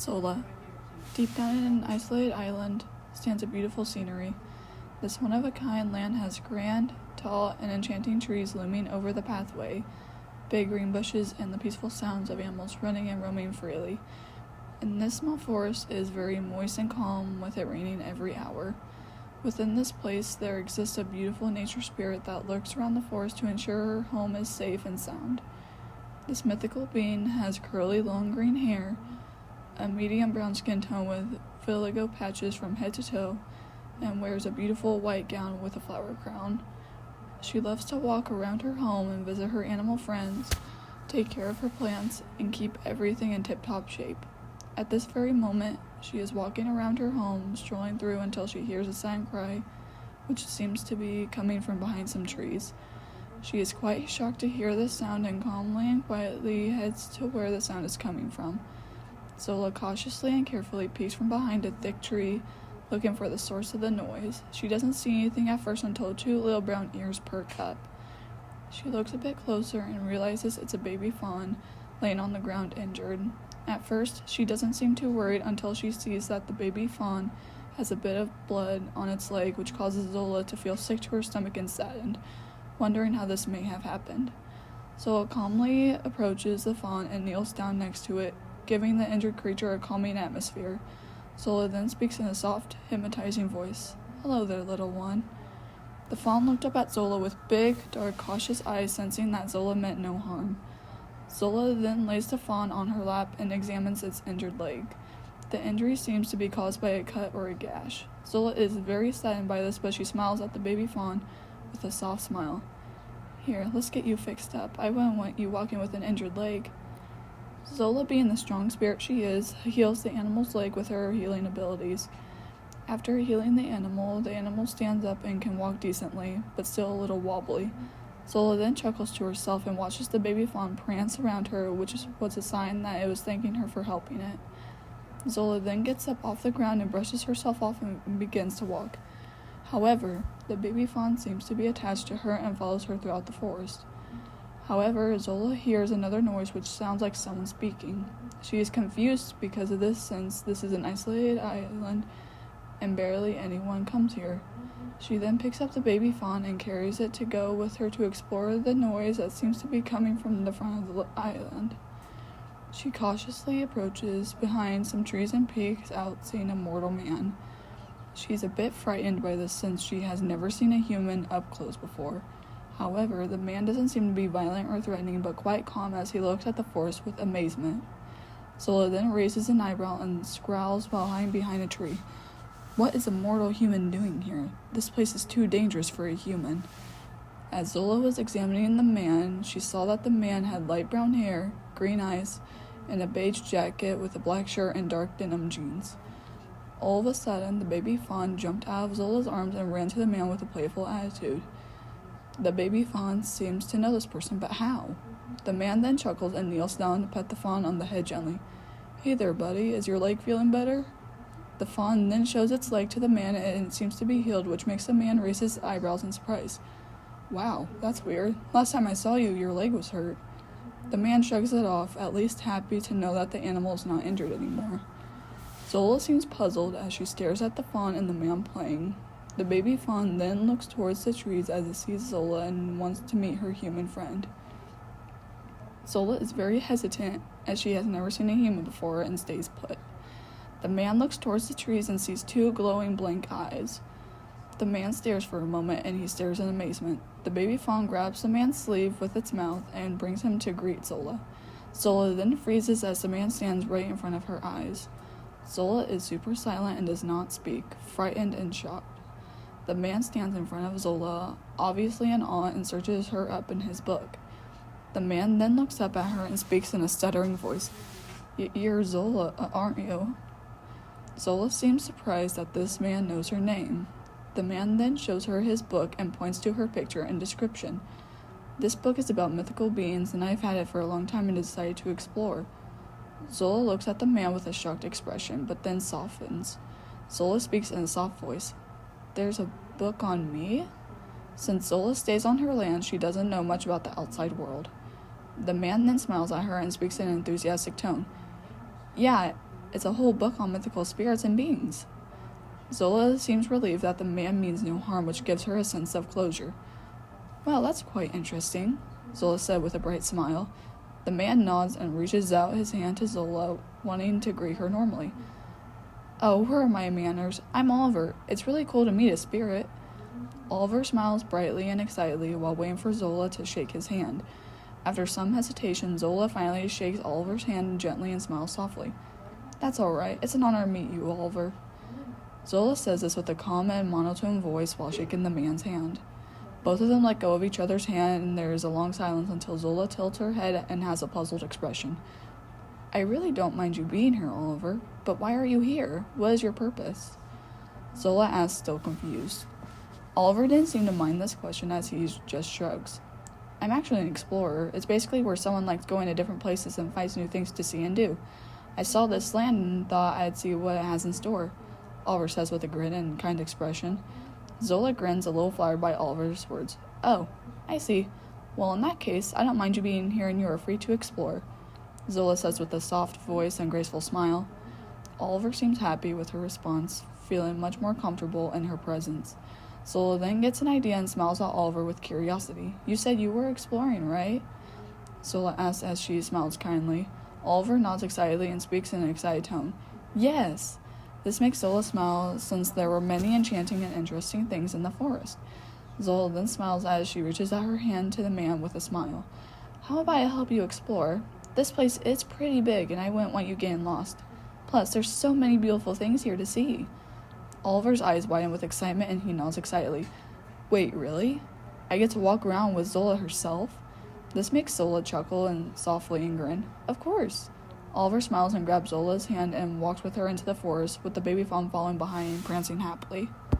Zola. Deep down in an isolated island stands a beautiful scenery. This one-of-a-kind land has grand, tall, and enchanting trees looming over the pathway, big green bushes, and the peaceful sounds of animals running and roaming freely. And this small forest is very moist and calm, with it raining every hour. Within this place, there exists a beautiful nature spirit that lurks around the forest to ensure her home is safe and sound. This mythical being has curly, long green hair, a medium brown skin tone with vitiligo patches from head to toe, and wears a beautiful white gown with a flower crown. She loves to walk around her home and visit her animal friends, take care of her plants, and keep everything in tip-top shape. At this very moment, she is walking around her home, strolling through until she hears a silent cry, which seems to be coming from behind some trees. She is quite shocked to hear this sound and calmly and quietly heads to where the sound is coming from. Zola cautiously and carefully peeks from behind a thick tree, looking for the source of the noise. She doesn't see anything at first until two little brown ears perk up. She looks a bit closer and realizes it's a baby fawn laying on the ground injured. At first, she doesn't seem too worried until she sees that the baby fawn has a bit of blood on its leg, which causes Zola to feel sick to her stomach and saddened, wondering how this may have happened. Zola calmly approaches the fawn and kneels down next to it, giving the injured creature a calming atmosphere. Zola then speaks in a soft, hypnotizing voice. "Hello there, little one." The fawn looked up at Zola with big, dark, cautious eyes, sensing that Zola meant no harm. Zola then lays the fawn on her lap and examines its injured leg. The injury seems to be caused by a cut or a gash. Zola is very saddened by this, but she smiles at the baby fawn with a soft smile. "Here, let's get you fixed up. I wouldn't want you walking with an injured leg." Zola, being the strong spirit she is, heals the animal's leg with her healing abilities. After healing the animal stands up and can walk decently, but still a little wobbly. Zola then chuckles to herself and watches the baby fawn prance around her, which was a sign that it was thanking her for helping it. Zola then gets up off the ground and brushes herself off and begins to walk. However, the baby fawn seems to be attached to her and follows her throughout the forest. However, Zola hears another noise which sounds like someone speaking. She is confused because of this, since this is an isolated island and barely anyone comes here. She then picks up the baby fawn and carries it to go with her to explore the noise that seems to be coming from the front of the island. She cautiously approaches behind some trees and peeks out, seeing a mortal man. She's a bit frightened by this since she has never seen a human up close before. However, the man doesn't seem to be violent or threatening, but quite calm as he looks at the forest with amazement. Zola then raises an eyebrow and scowls while hiding behind a tree. What is a mortal human doing here? This place is too dangerous for a human. As Zola was examining the man, she saw that the man had light brown hair, green eyes, and a beige jacket with a black shirt and dark denim jeans. All of a sudden, the baby fawn jumped out of Zola's arms and ran to the man with a playful attitude. The baby fawn seems to know this person, but how? The man then chuckles and kneels down to pet the fawn on the head gently. "Hey there, buddy, is your leg feeling better?" The fawn then shows its leg to the man and it seems to be healed, which makes the man raise his eyebrows in surprise. "Wow, that's weird. Last time I saw you, your leg was hurt." The man shrugs it off, at least happy to know that the animal is not injured anymore. Zola seems puzzled as she stares at the fawn and the man playing. The baby fawn then looks towards the trees as it sees Zola and wants to meet her human friend. Zola is very hesitant as she has never seen a human before and stays put. The man looks towards the trees and sees two glowing blank eyes. The man stares for a moment and he stares in amazement. The baby fawn grabs the man's sleeve with its mouth and brings him to greet Zola. Zola then freezes as the man stands right in front of her eyes. Zola is super silent and does not speak, frightened and shocked. The man stands in front of Zola, obviously in awe, and searches her up in his book. The man then looks up at her and speaks in a stuttering voice. You're Zola, aren't you?" Zola seems surprised that this man knows her name. The man then shows her his book and points to her picture and description. "This book is about mythical beings, and I've had it for a long time and decided to explore." Zola looks at the man with a shocked expression, but then softens. Zola speaks in a soft voice. "There's a book on me?" Since Zola stays on her land, she doesn't know much about the outside world. The man then smiles at her and speaks in an enthusiastic tone. "Yeah, It's a whole book on mythical spirits and beings. Zola seems relieved that the man means no harm, which gives her a sense of closure. Well, that's quite interesting, Zola said with a bright smile. The man nods and reaches out his hand to Zola, wanting to greet her normally. Oh, where are my manners? I'm Oliver. It's really cool to meet a spirit. Oliver smiles brightly and excitedly while waiting for Zola to shake his hand. After some hesitation, Zola finally shakes Oliver's hand gently and smiles softly. That's all right. It's an honor to meet you, Oliver. Zola says this with a calm and monotone voice while shaking the man's hand. Both of them let go of each other's hand, and there is a long silence until Zola tilts her head and has a puzzled expression. I really don't mind you being here, Oliver, but why are you here? What is your purpose? Zola asks, still confused. Oliver didn't seem to mind this question as he just shrugs. I'm actually an explorer. It's basically where someone likes going to different places and finds new things to see and do. I saw this land and thought I'd see what it has in store, Oliver says with a grin and kind expression. Zola grins, a little flattered by Oliver's words. Oh, I see. Well, in that case, I don't mind you being here and you are free to explore, Zola says with a soft voice and graceful smile. Oliver seems happy with her response, feeling much more comfortable in her presence. Zola then gets an idea and smiles at Oliver with curiosity. You said you were exploring, right? Zola asks as she smiles kindly. Oliver nods excitedly and speaks in an excited tone. Yes! This makes Zola smile since there were many enchanting and interesting things in the forest. Zola then smiles as she reaches out her hand to the man with a smile. How about I help you explore? This place is pretty big and I wouldn't want you getting lost. Plus, there's so many beautiful things here to see. Oliver's eyes widen with excitement and he nods excitedly. Wait, really? I get to walk around with Zola herself? This makes Zola chuckle and softly and grin. Of course. Oliver smiles and grabs Zola's hand and walks with her into the forest, with the baby fawn following behind and prancing happily.